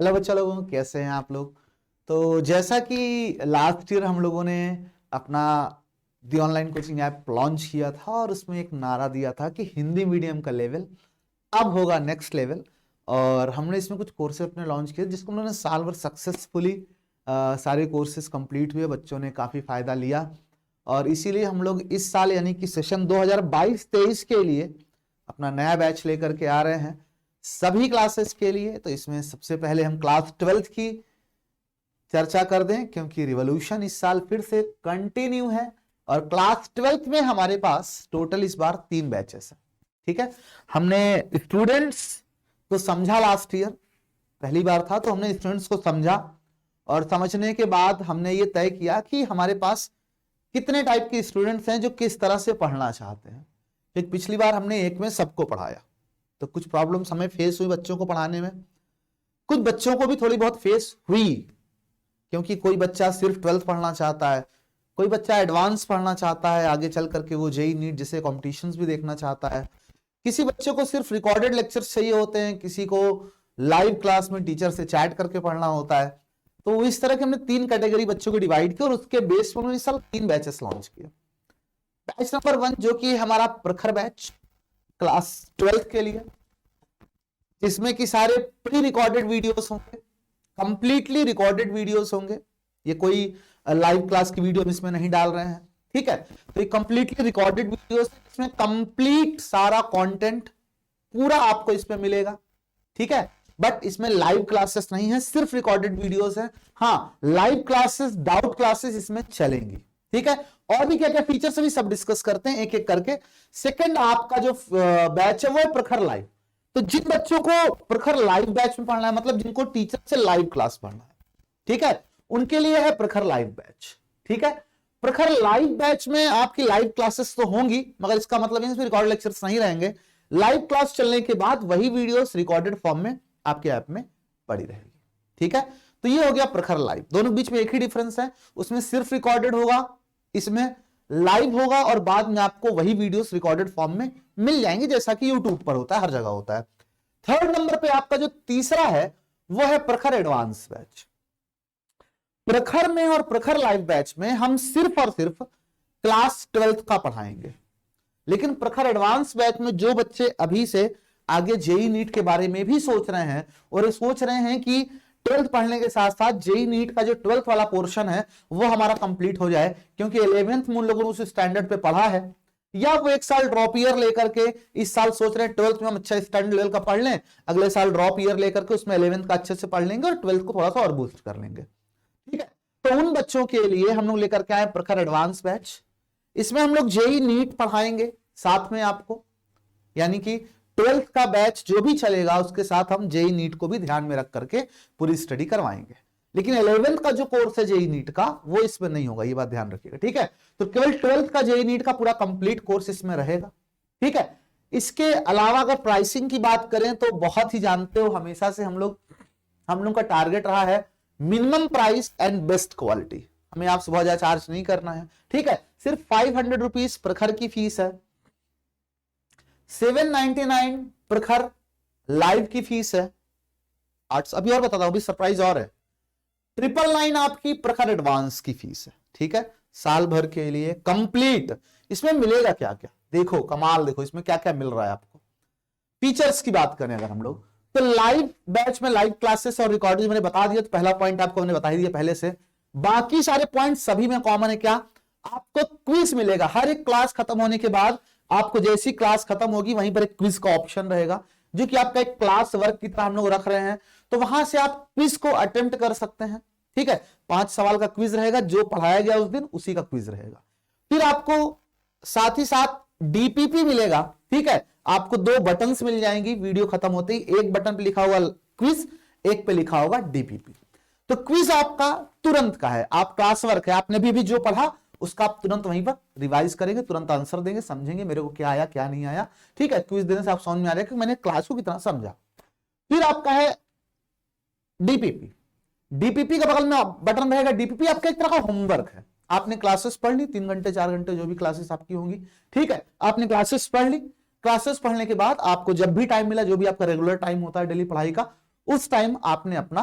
Hello बच्चा लोगों, कैसे हैं आप लोग। तो जैसा कि लास्ट ईयर हम लोगों ने अपना दी ऑनलाइन कोचिंग ऐप लॉन्च किया था और उसमें एक नारा दिया था कि हिंदी मीडियम का लेवल अब होगा नेक्स्ट लेवल। और हमने इसमें कुछ कोर्सेज अपने लॉन्च किए जिसको हम लोगों ने साल भर सक्सेसफुली सारे कोर्सेज कंप्लीट हुए, बच्चों ने काफ़ी फायदा लिया। और इसीलिए हम लोग इस साल यानी कि सेशन 2022-23 के लिए अपना नया बैच लेकर के आ रहे हैं सभी क्लासेस के लिए। तो इसमें सबसे पहले हम क्लास 12th की चर्चा कर दें, क्योंकि रिवॉल्यूशन इस साल फिर से कंटिन्यू है। और क्लास 12th में हमारे पास टोटल इस बार 3 बैचेस हैं। ठीक है, हमने स्टूडेंट्स को समझा, लास्ट ईयर पहली बार था तो हमने स्टूडेंट्स को समझा और समझने के बाद हमने ये तय किया कि हमारे पास कितने टाइप के स्टूडेंट्स हैं जो किस तरह से पढ़ना चाहते हैं। एक पिछली बार हमने एक में सबको पढ़ाया तो कुछ प्रॉब्लम्स हमें फेस हुई बच्चों को पढ़ाने में, कुछ बच्चों को भी थोड़ी बहुत फेस हुई, क्योंकि कोई बच्चा सिर्फ 12th पढ़ना चाहता है, कोई बच्चा एडवांस पढ़ना चाहता है, आगे चल करके वो जेई नीट जैसे कॉम्पिटिशन्स भी देखना चाहता है, किसी बच्चे को सिर्फ रिकॉर्डेड लेक्चर्स चाहिए होते हैं, किसी को लाइव क्लास में टीचर से चैट करके पढ़ना होता है। तो इस तरह के हमने 3 कैटेगरी बच्चों को डिवाइड किया और उसके बेस पर इस साल 3 बैचेस लॉन्च किए। बैच नंबर 1 जो कि हमारा प्रखर बैच क्लास 12th के लिए, जिसमें कि सारे प्री रिकॉर्डेड वीडियोस होंगे, कंप्लीटली रिकॉर्डेड वीडियोस होंगे। ये कोई लाइव क्लास की वीडियो हम इसमें नहीं डाल रहे हैं। ठीक है, तो ये कंप्लीटली रिकॉर्डेड वीडियोस, इसमें कंप्लीट सारा कंटेंट पूरा आपको इसमें मिलेगा। ठीक है, बट इसमें लाइव क्लासेस नहीं है, सिर्फ रिकॉर्डेड वीडियोस है। हाँ, लाइव क्लासेस, डाउट क्लासेस इसमें चलेंगी। ठीक है, और भी क्या क्या फीचर्स अभी सब डिस्कस करते हैं एक एक करके। सेकंड आपका जो बैच है वो है प्रखर लाइव। तो जिन बच्चों को प्रखर लाइव बैच में पढ़ना है, मतलब जिनको टीचर से लाइव क्लास पढ़ना है, ठीक है, उनके लिए है प्रखर लाइव बैच। ठीक है, प्रखर लाइव बैच में आपकी लाइव क्लासेस तो होंगी, मगर इसका मतलब इसमें रिकॉर्ड लेक्चर्स नहीं रहेंगे। लाइव क्लास चलने के बाद वही वीडियोस रिकॉर्डेड फॉर्म में आपके ऐप में पड़ी रहेगी। ठीक है, तो ये हो गया प्रखर लाइव। दोनों बीच में एक ही डिफरेंस है, उसमें सिर्फ रिकॉर्डेड होगा, इसमें लाइव होगा और बाद में आपको वही वीडियोस रिकॉर्डेड फॉर्म में मिल जाएंगे, जैसा कि यूट्यूब पर होता है, हर जगह होता है। थर्ड नंबर पे आपका जो तीसरा है वो है प्रखर एडवांस बैच। प्रखर में और प्रखर लाइव बैच में हम सिर्फ और सिर्फ क्लास 12th का पढ़ाएंगे, लेकिन प्रखर एडवांस बैच में जो बच्चे अभी से आगे जेई नीट के बारे में भी सोच रहे हैं और सोच रहे हैं कि 12th पढ़ने के साथ साथ जेई नीट का जो 12th वाला पोर्शन है वो हमारा कंप्लीट हो जाए, क्योंकि 11th में उन लोगों ने उस स्टैंडर्ड पे पढ़ा है, या वो एक साल ड्रॉप ईयर लेकर के इस साल सोच रहे हैं 12th में हम अच्छा स्टैंडर्ड लेवल का पढ़ लें, अगले साल ड्रॉप ईयर लेकर के उसमें 11th का अच्छे से पढ़ लेंगे और 12th को थोड़ा सा और बूस्ट कर लेंगे। ठीक है, तो उन बच्चों के लिए हम लोग लेकर के आए प्रखर एडवांस बैच। इसमें हम लोग जेई नीट पढ़ाएंगे साथ में आपको, यानी कि 12th का बैच जो भी चलेगा उसके साथ हम जेई नीट को भी ध्यान में रख करके पूरी स्टडी करवाएंगे। लेकिन 11th का जो कोर्स है जेई नीट का वो इसमें नहीं होगा, ये बात ध्यान रखिएगा। ठीक है, तो केवल 12th का जेई नीट का पूरा कंप्लीट कोर्स इसमें रहेगा। ठीक है, इसके अलावा अगर प्राइसिंग की बात करें तो बहुत ही जानते हो, हमेशा से हम लोग का टारगेट रहा है minimum price and best quality. हमें आपसे बहुत ज्यादा चार्ज नहीं करना है। ठीक है, सिर्फ 500 रुपीज प्रखर की फीस है, 799 प्रखर लाइव की फीस है, 800। अभी और बताता हूं, अभी सरप्राइज और है, 999 आपकी प्रखर एडवांस की फीस है। ठीक है, साल भर के लिए कंप्लीट। इसमें मिलेगा क्या क्या, देखो कमाल, देखो इसमें क्या क्या मिल रहा है आपको। फीचर्स की बात करें अगर हम लोग, तो लाइव बैच में लाइव क्लासेस और रिकॉर्डिंग मैंने बता दिया, तो पहला पॉइंट आपको मैंने बता ही दिया पहले से। बाकी सारे पॉइंट सभी में कॉमन है, क्या आपको क्विज मिलेगा। हर एक क्लास खत्म होने के बाद आपको जैसी क्लास खत्म होगी वहीं पर एक क्विज का ऑप्शन रहेगा, जो कि आपका एक क्लास वर्क की तरह हम लोग रख रहे हैं। तो वहां से आप क्विज को अटेम्प्ट कर सकते हैं। ठीक है, 5 सवाल का क्विज रहेगा, जो पढ़ाया गया उस दिन उसी का क्विज रहेगा। फिर आपको साथ ही साथ डीपीपी मिलेगा। ठीक है, आपको 2 बटन्स मिल जाएंगी वीडियो खत्म होते ही, एक बटन पे लिखा होगा क्विज, एक पे लिखा होगा डीपीपी। तो क्विज आपका तुरंत का है, आप क्लास वर्क है, आपने भी जो पढ़ा उसका आप तुरंत वहीं पर रिवाइज करेंगे, तुरंत आंसर देंगे, समझेंगे मेरे को क्या आया क्या नहीं आया। ठीक है, क्विज देने से आप समझ में आ रहा है कि मैंने क्लास को कितना समझा। फिर आपका है डीपीपी। डीपीपी का बगल में बटन रहेगा डीपीपी, आपका एक तरह का होमवर्क है। आपने क्लासेस पढ़ ली, 3 घंटे 4 घंटे जो भी क्लासेस आपकी होंगी। ठीक है, आपने क्लासेस पढ़ ली, क्लासेस पढ़ने के बाद आपको जब भी टाइम मिला, जो भी आपका रेगुलर टाइम होता है डेली पढ़ाई का, उस टाइम आपने अपना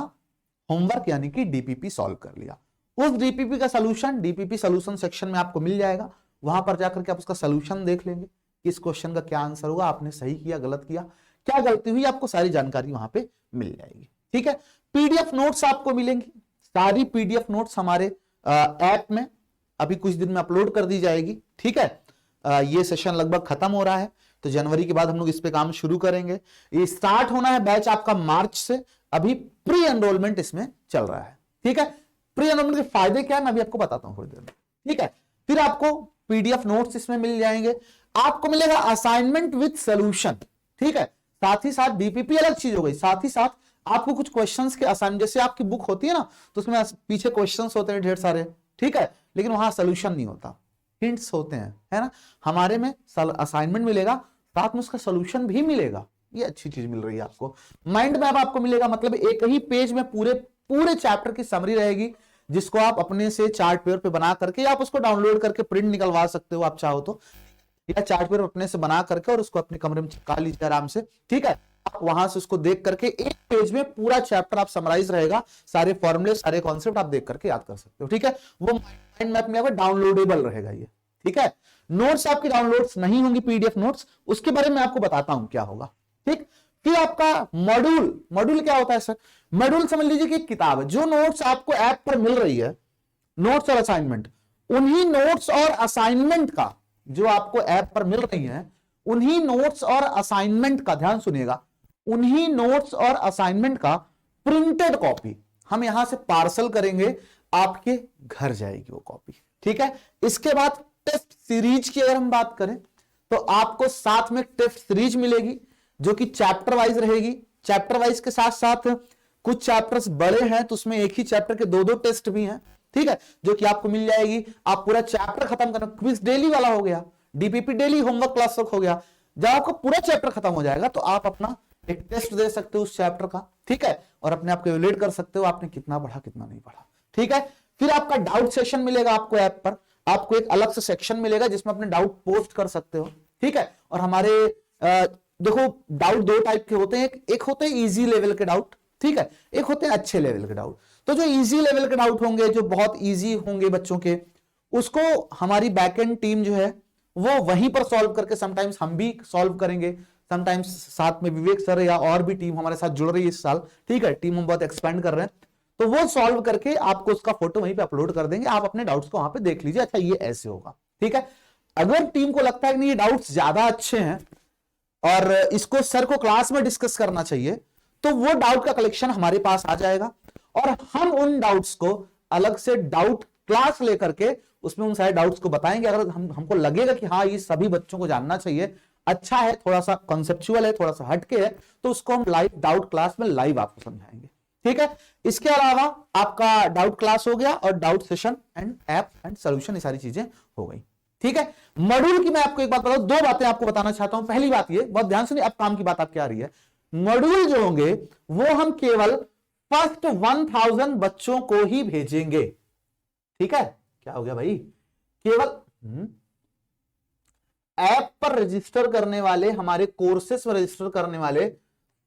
होमवर्क यानी कि डीपीपी सॉल्व कर लिया। उस डीपीपी का सोल्यूशन डीपीपी सोल्यूशन सेक्शन में आपको मिल जाएगा, वहां पर जाकर के आप उसका सोल्यूशन देख लेंगे कि इस क्वेश्चन का क्या आंसर होगा, आपने सही किया गलत किया, क्या गलती हुई, आपको सारी जानकारी वहां पे मिल जाएगी। ठीक है, पीडीएफ नोट्स आपको मिलेंगी, सारी पीडीएफ नोट्स हमारे ऐप में अभी कुछ दिन में अपलोड कर दी जाएगी। ठीक है, ये सेशन लगभग खत्म हो रहा है, तो जनवरी के बाद हम लोग इस पे काम शुरू करेंगे। ये स्टार्ट होना है बैच आपका मार्च से, अभी प्री एनरोलमेंट इसमें चल रहा है। ठीक है, प्री एनरोलमेंट के फायदे क्या है मैं अभी आपको बताता हूं थोड़ी देर में। ठीक है, फिर आपको पीडीएफ नोट्स इसमें मिल जाएंगे, आपको मिलेगा असाइनमेंट विद सॉल्यूशन। ठीक है, साथ ही साथ डीपीपी अलग चीज हो गई, साथ ही साथ आपको कुछ क्वेश्चंस के असाइनमेंट, जैसे आपकी बुक होती है ना तो उसमें पीछे क्वेश्चंस होते हैं ढेर सारे। ठीक है, लेकिन वहां सोल्यूशन नहीं होता, हिंट्स होते हैं, है ना। हमारे में असाइनमेंट मिलेगा, साथ में उसका सोल्यूशन भी मिलेगा, ये अच्छी चीज मिल रही है आपको। माइंड मैप आपको मिलेगा, मतलब एक ही पेज में पूरे चैप्टर की समरी रहेगी, जिसको आप अपने से चार्ट पेपर पे बना करके, या आप उसको डाउनलोड करके प्रिंट निकलवा सकते हो आप चाहो तो, या चार्ट पेपर अपने से बना करके और उसको अपने कमरे में चिपका लीजिए आराम से। ठीक है, आप वहां से उसको देख करके एक पेज में पूरा चैप्टर आप समराइज रहेगा, सारे फॉर्मूले सारे कॉन्सेप्ट आप देख करके याद कर सकते हो। ठीक है, वो माइंड मैप में डाउनलोडेबल रहेगा ये। ठीक है, नोट्स आपकी डाउनलोड्स नहीं होंगी, पीडीएफ नोट्स, उसके बारे में आपको बताता हूं क्या होगा। ठीक, फिर आपका मॉड्यूल क्या होता है सर? मॉड्यूल समझ लीजिए कि एक किताब है, जो नोट्स आपको ऐप पर मिल रही है, नोट्स और असाइनमेंट, उन्हीं नोट्स और असाइनमेंट का, जो आपको ऐप पर मिल रही है, उन्हीं नोट्स और असाइनमेंट का, ध्यान सुनिएगा, उन्हीं नोट्स और असाइनमेंट का प्रिंटेड कॉपी हम यहां से पार्सल करेंगे, आपके घर जाएगी वो कॉपी। ठीक है, इसके बाद टेस्ट सीरीज की अगर हम बात करें तो आपको साथ में टेस्ट सीरीज मिलेगी, जो कि चैप्टर वाइज रहेगी। चैप्टर वाइज के साथ साथ कुछ चैप्टर्स बड़े हैं तो उसमें एक ही चैप्टर के दो टेस्ट भी हैं। ठीक है, जो कि आपको मिल जाएगी। आप पूरा चैप्टर खत्म करना, क्विज डेली वाला हो गया, DPP daily, homework class work हो गया। जब आपको पूरा चैप्टर खत्म हो जाएगा तो आप अपना एक टेस्ट दे सकते हो उस चैप्टर का। ठीक है, और अपने आप को इवैल्यूएट कर सकते हो आपने कितना पढ़ा कितना नहीं पढ़ा। ठीक है, फिर आपका डाउट सेशन मिलेगा आपको ऐप पर, आपको एक अलग से सेक्शन मिलेगा जिसमें अपने डाउट पोस्ट कर सकते हो। ठीक है, और हमारे देखो डाउट दो टाइप के होते हैं, एक होते हैं इजी लेवल के डाउट, ठीक है, एक होते हैं अच्छे लेवल के डाउट। तो जो इजी लेवल के डाउट होंगे, जो बहुत इजी होंगे बच्चों के, उसको हमारी बैकएंड टीम जो है वो वहीं पर सॉल्व करके, समटाइम्स हम भी सॉल्व करेंगे, समटाइम्स साथ में विवेक सर या और भी टीम हमारे साथ जुड़ रही है इस साल। ठीक है, टीम हम बहुत एक्सपेंड कर रहे हैं, तो वो सॉल्व करके आपको उसका फोटो वहीं पे अपलोड कर देंगे, आप अपने डाउट्स को वहां पे देख लीजिए, अच्छा ये ऐसे होगा। ठीक है, अगर टीम को लगता है कि नहीं ये डाउट्स ज्यादा अच्छे हैं और इसको सर को क्लास में डिस्कस करना चाहिए, तो वो डाउट का कलेक्शन हमारे पास आ जाएगा और हम उन डाउट्स को अलग से डाउट क्लास लेकर के उसमें उन सारे डाउट्स को बताएंगे। अगर हमको लगेगा कि हाँ ये सभी बच्चों को जानना चाहिए, अच्छा है, थोड़ा सा कॉन्सेप्चुअल है, थोड़ा सा हटके है, तो उसको हम लाइव डाउट क्लास में लाइव आपको समझाएंगे। ठीक है, इसके अलावा आपका डाउट क्लास हो गया और doubt session and app and solution, ये सारी चीजें हो गई। ठीक है, मॉड्यूल की मैं आपको एक बात बताऊं, दो बातें आपको बताना चाहता हूं। पहली बात ये, बहुत ध्यान सुनिए, अब काम की बात आपकी आ रही है। मॉड्यूल जो होंगे वो हम केवल फर्स्ट 1000 बच्चों को ही भेजेंगे। ठीक है, क्या हो गया भाई, केवल ऐप पर रजिस्टर करने वाले, हमारे कोर्सेस में रजिस्टर करने वाले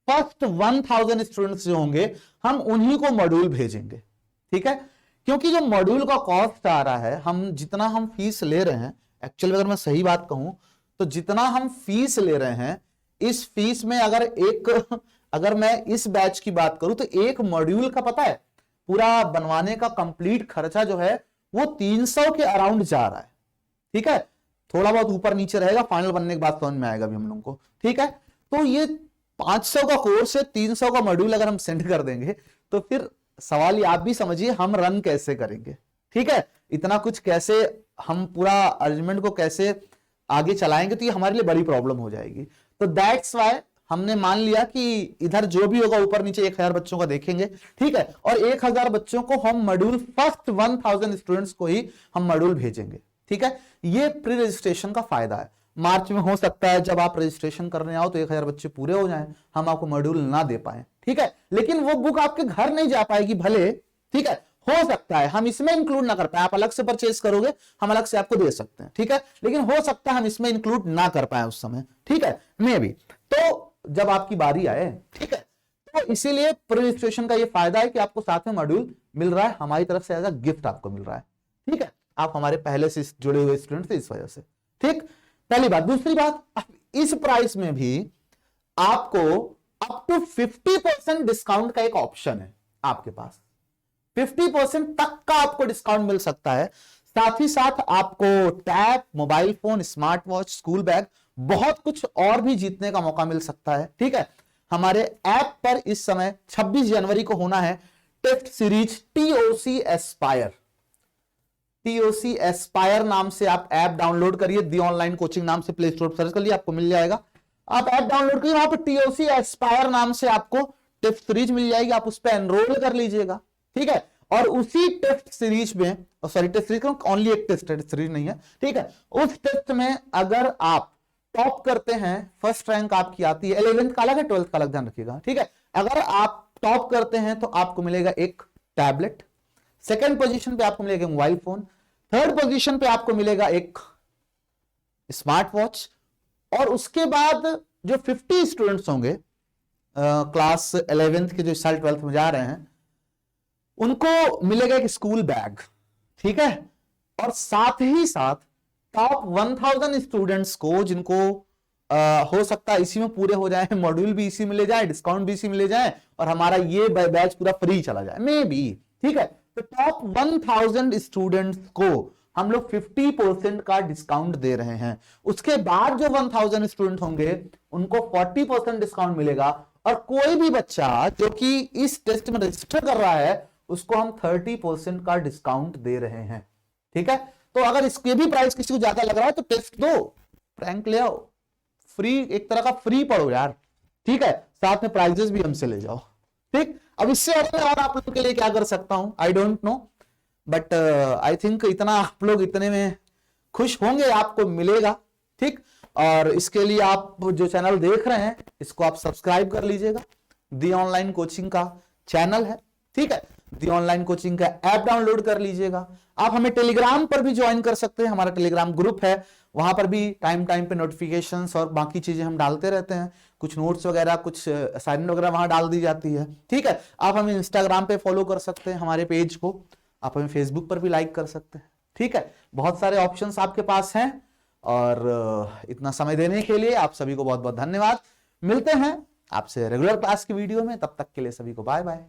फर्स्ट 1000 स्टूडेंट्स जो होंगे, हम उन्हीं को मॉड्यूल भेजेंगे। ठीक है, क्योंकि जो मॉड्यूल का कॉस्ट आ रहा है, हम जितना हम फीस ले रहे हैं, एक्चुअली अगर मैं सही बात कहूं तो जितना हम फीस ले रहे हैं, इस फीस में अगर मैं इस बैच की बात करूं तो एक मॉड्यूल का पता है पूरा बनवाने का कंप्लीट खर्चा जो है वो 300 के अराउंड जा रहा है। ठीक है, थोड़ा बहुत ऊपर नीचे रहेगा, फाइनल बनने के बाद समझ में आएगा भी हम लोगों को। ठीक है, तो ये 500 का कोर्स है, 300 का मॉड्यूल अगर हम सेंड कर देंगे तो फिर सवाल ये आप भी समझिए हम रन कैसे करेंगे। ठीक है, इतना कुछ कैसे हम पूरा अरेंजमेंट को कैसे आगे चलाएंगे, तो ये हमारे लिए बड़ी प्रॉब्लम हो जाएगी। तो दैट्स वाई हमने मान लिया कि इधर जो भी होगा ऊपर नीचे 1000 बच्चों का देखेंगे। ठीक है, और 1000 बच्चों को हम मॉड्यूल फर्स्ट 1000 स्टूडेंट्स को ही हम मॉड्यूल भेजेंगे। ठीक है, ये प्री रजिस्ट्रेशन का फायदा है। मार्च में हो सकता है जब आप रजिस्ट्रेशन करने आओ तो 1000 बच्चे पूरे हो जाएं, हम आपको मॉड्यूल ना दे पाए। ठीक है, लेकिन वो बुक आपके घर नहीं जा पाएगी भले। ठीक है, हो सकता है हम इसमें इंक्लूड ना कर पाए, आप अलग से परचेज करोगे, हम अलग से आपको दे सकते हैं। ठीक है, लेकिन हो सकता है हम इसमें इंक्लूड ना कर पाए उस समय। ठीक है, मे भी, तो जब आपकी बारी आए, ठीक है, तो इसीलिए प्री रजिस्ट्रेशन का ये फायदा है कि आपको साथ में मॉड्यूल मिल रहा है, हमारी तरफ से एज अ गिफ्ट आपको मिल रहा है। ठीक है, आप हमारे पहले से जुड़े हुए स्टूडेंट थे इस वजह से। ठीक, पहली बात। दूसरी बात, इस प्राइस में भी आपको अप टू 50% डिस्काउंट का एक ऑप्शन है आपके पास। 50% तक का आपको डिस्काउंट मिल सकता है। साथ ही साथ आपको tab, mobile phone, smart watch, school bag, बहुत कुछ और भी जीतने का मौका मिल सकता है। ठीक है, हमारे ऐप पर इस समय 26 जनवरी को होना है test series TOC aspire. TOC aspire नाम से आप ऐप डाउनलोड करिए, दी ऑनलाइन कोचिंग नाम से प्ले स्टोर पर सर्च कर लिए, आपको मिल जाएगा। आप ऐप डाउनलोड करिए, वहां पर टीओसी एस्पायर नाम से आपको टेस्ट सीरीज मिल जाएगी, आप उस पर एनरोल कर लीजिएगा। ठीक है, और उसी टेस्ट सीरीज में, सॉरी टेस्ट सीरीज ओनली एक टेस्ट सीरीज नहीं है। ठीक है, उस टेस्ट में अगर आप टॉप करते हैं, फर्स्ट रैंक आपकी आती है, 11th का अलग है, 12th का अलग, ध्यान रखिएगा। ठीक है, अगर आप टॉप करते हैं तो आपको मिलेगा एक टैबलेट, सेकंड पोजीशन पे आपको मिलेगा मोबाइल फोन, थर्ड पोजीशन पे आपको मिलेगा एक स्मार्ट वॉच, और उसके बाद जो 50 स्टूडेंट्स होंगे क्लास 11th के जो इस साल 12th में जा रहे हैं, उनको मिलेगा एक स्कूल बैग। ठीक है, और साथ ही साथ टॉप 1000 स्टूडेंट्स को, जिनको हो सकता है इसी में पूरे हो जाए, मॉड्यूल भी इसी में ले जाए, डिस्काउंट भी इसी में ले जाए, और हमारा ये बैच पूरा फ्री चला जाए, मे बी। ठीक है, तो टॉप 1000 स्टूडेंट्स को हम लोग 50% का डिस्काउंट दे रहे हैं। उसके बाद जो 1000 स्टूडेंट होंगे उनको 40% डिस्काउंट मिलेगा, और कोई भी बच्चा जो कि इस टेस्ट में रजिस्टर कर रहा है उसको हम 30% का डिस्काउंट दे रहे हैं। ठीक है, तो अगर इसके भी प्राइस किसी को ज्यादा लग रहा है तो टेस्ट दो, रैंक ले आओ, फ्री, एक तरह का फ्री पढ़ो यार। ठीक है, साथ में प्राइजेस भी हमसे ले जाओ। ठीक, अब इससे और आप लोगों के लिए क्या कर सकता हूं, I don't know, but I think इतना आप लोग इतने में खुश होंगे, आपको मिलेगा। ठीक, और इसके लिए आप जो चैनल देख रहे हैं इसको आप सब्सक्राइब कर लीजिएगा, दी ऑनलाइन कोचिंग का चैनल है। ठीक है, दी ऑनलाइन कोचिंग का ऐप डाउनलोड कर लीजिएगा। आप हमें टेलीग्राम पर भी ज्वाइन कर सकते हैं, हमारा टेलीग्राम ग्रुप है, वहां पर भी टाइम टाइम पे नोटिफिकेशंस और बाकी चीजें हम डालते रहते हैं, कुछ नोट्स वगैरह, कुछ असाइनमेंट वगैरह वहां डाल दी जाती है। ठीक है, आप हमें इंस्टाग्राम पे फॉलो कर सकते हैं हमारे पेज को, आप हमें फेसबुक पर भी लाइक कर सकते हैं। ठीक है, बहुत सारे ऑप्शंस आपके पास हैं, और इतना समय देने के लिए आप सभी को बहुत बहुत धन्यवाद। मिलते हैं आपसे रेगुलर क्लास की वीडियो में, तब तक के लिए सभी को बाय बाय।